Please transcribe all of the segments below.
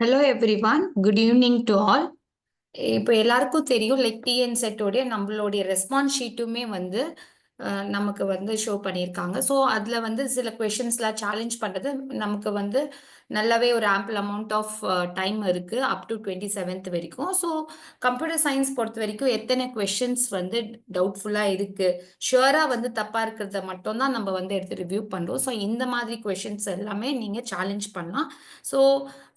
Hello everyone, good evening to all. இப்போ எல்லாருக்கும் தெரியும் லைக் டிஎன்செட்டோடைய நம்மளுடைய ரெஸ்பான்ஸ் ஷீட்டுமே வந்து நமக்கு வந்து ஷோ பண்ணியிருக்காங்க. ஸோ அதில் வந்து சில கொஷின்ஸ்லாம் சேலஞ்ச் பண்ணுறது நமக்கு வந்து நல்லாவே ஒரு ஆம்பிள் அமௌண்ட் ஆஃப் டைம் இருக்குது அப் டு 27th வரைக்கும். ஸோ கம்ப்யூட்டர் சயின்ஸ் பொறுத்த வரைக்கும் எத்தனை கொஷின்ஸ் வந்து டவுட்ஃபுல்லாக இருக்குது, ஷுவராக வந்து தப்பாக இருக்கிறத மட்டும்தான் நம்ம வந்து எடுத்து ரிவ்யூ பண்ணுறோம். ஸோ இந்த மாதிரி கொஷின்ஸ் எல்லாமே நீங்கள் சேலஞ்ச் பண்ணலாம். ஸோ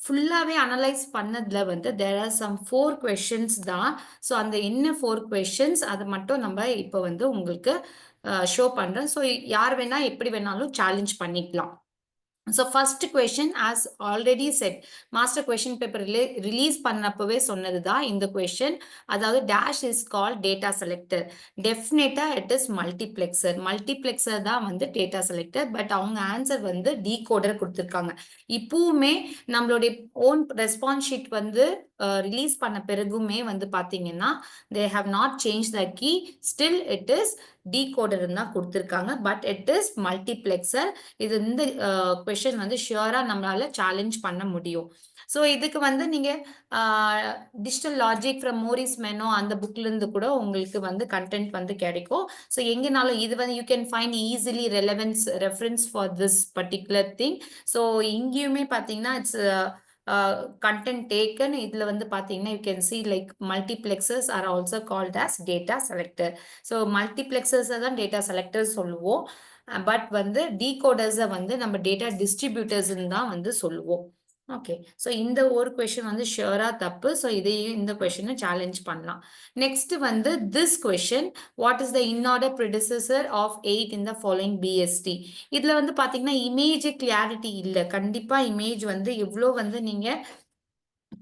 ஃபுல்லாகவே அனலைஸ் பண்ணதில் வந்து தேர் ஆர் சம் 4 கொஷின்ஸ் தான். ஸோ அந்த என்ன 4 கொஷின்ஸ் அதை மட்டும் நம்ம இப்போ வந்து உங்களுக்கு ஷோ பண்ணுறேன். ஸோ யார் வேணால் எப்படி வேணாலும் சேலஞ்ச் பண்ணிக்கலாம். So first question, as already said, master question paper release பண்ணப்பவே சொன்னதுதான் இந்த question. அதாவது dash is called data selector. Definitely it is multiplexer. Multiplexer தான் வந்து data selector. But அவங்க answer வந்து decoder கொடுத்திருக்காங்க. இப்பவுமே நம்மளுடைய own response sheet வந்து ரிலீஸ் பண்ண பிறகுமே வந்து பாத்தீங்கன்னா they have not changed the key. Still it is decoder தான் கொடுத்திருக்காங்க. But it is multiplexer. இது இந்த கொஷின் வந்து ஷியூரா நம்மளால சேலஞ்ச் பண்ண முடியும். ஸோ இதுக்கு வந்து நீங்க digital logic from Morris Mano அந்த புக்ல இருந்து கூட உங்களுக்கு வந்து கண்டென்ட் வந்து கிடைக்கும். ஸோ எங்கனாலும் இது வந்து you can find easily reference for this particular thing. So இங்கேயுமே பார்த்தீங்கன்னா இட்ஸ் content taken. இதுல வந்து பாத்தீங்கன்னா you can see like multiplexers are also called as data selector. So multiplexers தான் data selectors சொல்லுவோம். பட் வந்து decoders வந்து நம்ம data distributors தான் வந்து சொல்லுவோம். ஓகே, ஸோ இந்த ஒரு கொஸ்டின் வந்து ஷியூரா தப்பு. ஸோ இதையும் இந்த கொஸ்டினை சேலஞ்ச் பண்ணலாம். நெக்ஸ்ட் வந்து this question, what is the inorder predecessor of 8 in the following BST? இதுல வந்து பாத்தீங்கன்னா இமேஜ் கிளாரிட்டி இல்லை. கண்டிப்பா இமேஜ் வந்து எவ்வளோ வந்து நீங்க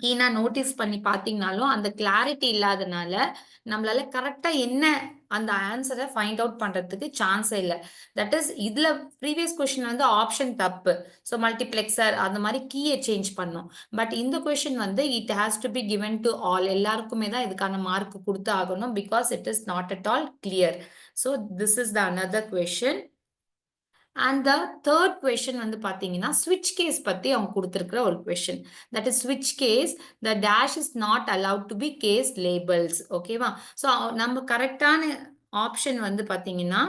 கீனா நோட்டீஸ் பண்ணி பார்த்தீங்கனாலும் அந்த கிளாரிட்டி இல்லாதனால நம்மளால கரெக்டா என்ன அந்த ஆன்சரை ஃபைண்ட் அவுட் பண்றதுக்கு சான்ஸே இல்லை. தட் இஸ் இதுல ப்ரீவியஸ் கொஸ்டின் வந்து ஆப்ஷன் தப்பு. ஸோ மல்டிப்ளெக்சர் அந்த மாதிரி கீயை சேஞ்ச் பண்ணும். பட் இந்த கொஸ்டின் வந்து it has to be given to all, எல்லாருக்குமே தான் இதுக்கான மார்க் கொடுத்து ஆகணும். Because it is not at all clear. So this is the another question. And the third question வந்து பார்த்தீங்கன்னா ஸ்விட்ச் கேஸ் பற்றி அவங்க கொடுத்துருக்கிற ஒரு கொஸ்டின். தட் இஸ் ஸ்விட்ச் case, the dash is not allowed to be case labels. ஓகேவா? So நம்ம கரெக்டான ஆப்ஷன் வந்து பார்த்தீங்கன்னா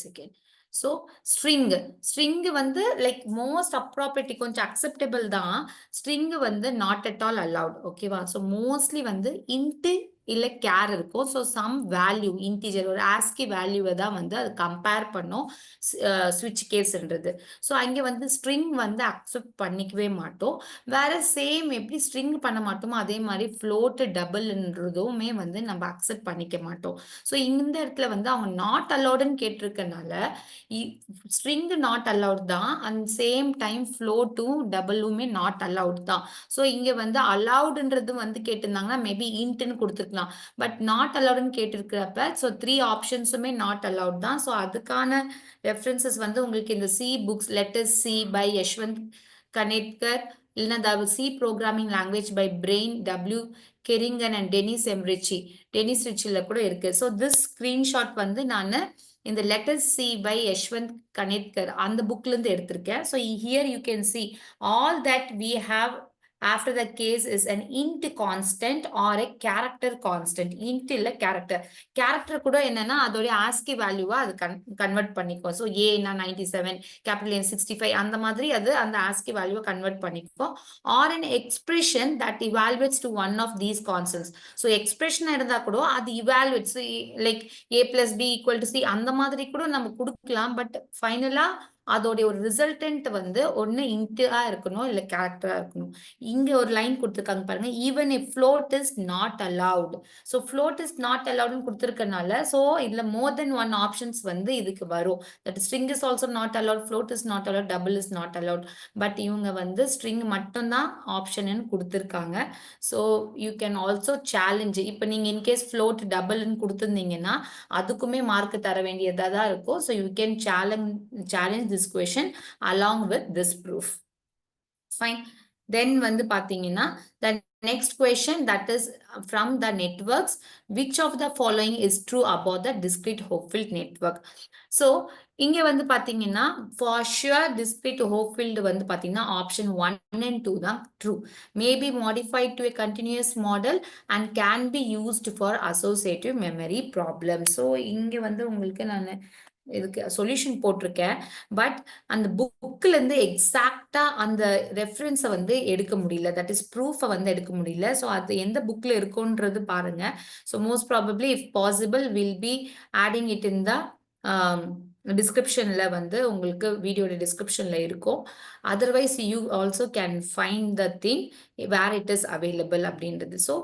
செகண்ட். ஸோ ஸ்ட்ரிங் வந்து லைக் மோஸ்ட் அப்ராப்ரியேட், கொஞ்சம் அக்செப்டபிள் தான். ஸ்ட்ரிங் வந்து நாட் அட் ஆல் அலவுட். ஓகேவா? ஸோ மோஸ்ட்லி வந்து இன்ட்டு இல்லை கேர் இருக்கும். ஸோ சம் வேல்யூ இன்டிஜர் ஒரு ஆஸ்கி வேல்யூவை தான் வந்து அது கம்பேர் பண்ணும் ஸ்விட்ச் கேஸ்ன்றது. ஸோ அங்கே வந்து ஸ்ட்ரிங் வந்து அக்செப்ட் பண்ணிக்கவே மாட்டோம். வேற சேம் எப்படி ஸ்ட்ரிங் பண்ண மாட்டோமோ அதே மாதிரி ஃப்ளோட்டு டபுள்ன்றதுமே வந்து நம்ம அக்செப்ட் பண்ணிக்க மாட்டோம். ஸோ இந்த இடத்துல வந்து அவங்க நாட் அலவுடுன்னு கேட்டிருக்கனால ஸ்ட்ரிங் நாட் அலவுட் தான், அண்ட் சேம் டைம் ஃப்ளோட்டும் டபுளுமே நாட் அலவுட் தான். ஸோ இங்க வந்து அலவுடுன்றது வந்து கேட்டிருந்தாங்கன்னா மேபி இன்ட்னு கொடுத்துருக்கலாம். பட் நாட் அலவுடுன்னு கேட்டிருக்கிறப்ப ஸோ 3 ஆப்ஷன்ஸுமே நாட் அலவுட் தான். ஸோ அதுக்கான ரெஃபரன்சஸ் வந்து உங்களுக்கு இந்த C books letters C by Yashwant Kanetkar, இல்லைன்னா C programming language by Brian W Kernighan and Dennis ரிச்சில் கூட இருக்கு. ஸோ திஸ் ஸ்கிரீன்ஷாட் வந்து நான் இந்த letter C by Yashwant Kanetkar அந்த புக்ல இருந்து எடுத்திருக்கேன். So here you can see all that we have after the case is an int constant or a character constant. int இல்ல character கூட என்னன்னா அதோட ASCII வேல்யூவா அது கன்வெர்ட் பண்ணிக்கும். ஸோ ஏ என்ன 97, கேபிட்டல் N 65 அந்த மாதிரி அது அந்த ASCII வேல்யூவை கன்வெர்ட் பண்ணிக்கும். or an expression that evaluates to one of these constants. So expression இருந்தா கூட அது evaluates like a plus b equal to c அந்த மாதிரி கூட நம்ம கொடுக்கலாம். பட் ஃபைனலா அதோடைய ஒரு ரிசல்டன்ட் வந்து ஒன்னு இன்டா இருக்கணும் இல்ல கேரக்டரா இருக்கணும். இங்க ஒரு லைன் கொடுத்துருக்காங்க பாருங்க, even if float is not allowed. So float is not அலவுட்னு கொடுத்துருக்கனால ஸோ இதுல மோர் தென் ஒன் ஆப்ஷன்ஸ் வந்து இதுக்கு வரும். That string is also not allowed, float is not allowed, double is not allowed. But இவங்க வந்து ஸ்ட்ரிங் மட்டும்தான் option கொடுத்துருக்காங்க. So you can also challenge. இப்போ நீங்க இன்கேஸ் ஃப்ளோட் டபுள்னு கொடுத்துருந்தீங்கன்னா அதுக்குமே மார்க் தர வேண்டியதா தான் இருக்கும். So you can challenge this question along with this proof. Fine. Then வந்து பாத்தீங்கன்னா the next question that is from the networks, which of the following is true about the discrete Hopfield network? So இங்க வந்து பாத்தீங்கன்னா for sure discrete Hopfield வந்து பாத்தீங்கன்னா option 1 and 2 தான் true. May be modified to a continuous model and can be used for associative memory problems. So இங்க வந்து உங்களுக்கு நான் இதுக்கு சொல்யூஷன் போட்டிருக்கேன். பட் அந்த புக்ல இருந்து எக்ஸாக்டா அந்த ரெஃபரன்ஸை வந்து எடுக்க முடியல. தட் இஸ் ப்ரூஃபை வந்து எடுக்க முடியல. ஸோ அது எந்த புக்ல இருக்குன்றது பாருங்க. So most probably if possible will be adding it in the டிஸ்கிரிப்ஷன்ல வந்து உங்களுக்கு வீடியோட டிஸ்கிரிப்ஷன்ல இருக்கும். Otherwise you also can find the thing where it is available அப்படின்றது. So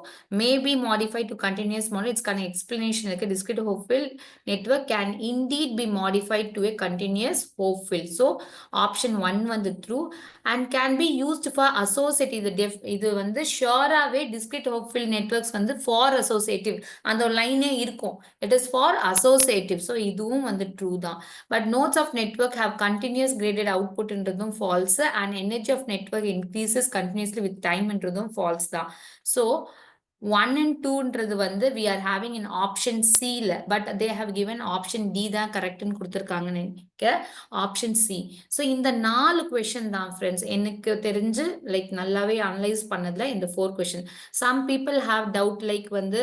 maybe modify to continuous model இட்ஸ்க்கான எக்ஸ்பிளனேஷன் இருக்கு. Discrete Hopfield network can indeed be modified to a continuous Hopfield. So option 1 வந்து true and can be used for associative. இது வந்து ஷியோராகவே discrete Hopfield networks வந்து for associative அந்த ஒரு லைனே இருக்கும். It is for associative. So இதுவும் வந்து true தான். But nodes of network have continuous graded output என்றதும் false and energy of network increases continuously with time என்றதும் false தான். So 1 and 2ன்றது வந்து we are having in option C-ல but they have given option D தான் கரெக்ட்னு கொடுத்துருக்காங்கன்னு நினைக்க option C. So இந்த 4 question தான் friends எனக்கு தெரிஞ்சு லைக் நல்லாவே அனலைஸ் பண்ணதுல இந்த 4 question. Some people have doubt like வந்து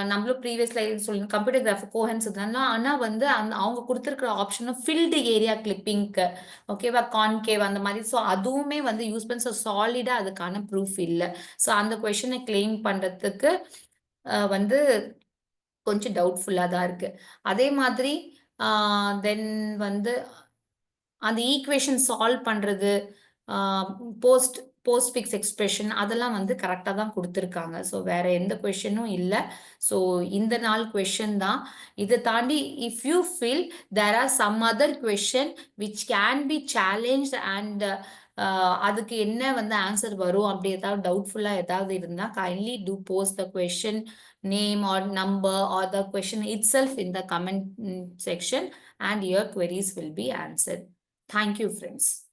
நம்மளும் ப்ரீவியஸ்ல சொல்லணும் கம்ப்யூட்டர் கிராஃபிக் கோஹன்ஸ் இதெல்லாம் ஆனால் வந்து அவங்க கொடுத்துருக்கிற ஆப்ஷனும் ஃபில்டு ஏரியா கிளிப்பிங்க்கு ஓகேவா கான்கேவ் அந்த மாதிரி. ஸோ அதுவுமே வந்து யூஸ் பண்ண சாலிடாக அதுக்கான ப்ரூஃப் இல்லை. ஸோ அந்த கொஷனை கிளைம் பண்ணுறதுக்கு வந்து கொஞ்சம் டவுட்ஃபுல்லாக தான் இருக்கு. அதே மாதிரி தென் வந்து அந்த ஈக்குவேஷன் சால்வ் பண்ணுறது போஸ்ட் ஃபிக்ஸ் எக்ஸ்பிரஷன் அதெல்லாம் வந்து கரெக்டாக தான் கொடுத்துருக்காங்க. ஸோ வேற எந்த கொஷனும் இல்லை. ஸோ இந்த 4 கொஷின் தான். இதை தாண்டி if you feel there are some other question which can be challenge and அதுக்கு என்ன வந்து ஆன்சர் வரும் அப்படி ஏதாவது டவுட்ஃபுல்லாக ஏதாவது இருந்தால் kindly two post the question name or number or the question itself in the comment section and your queries will be answered. Thank you, friends.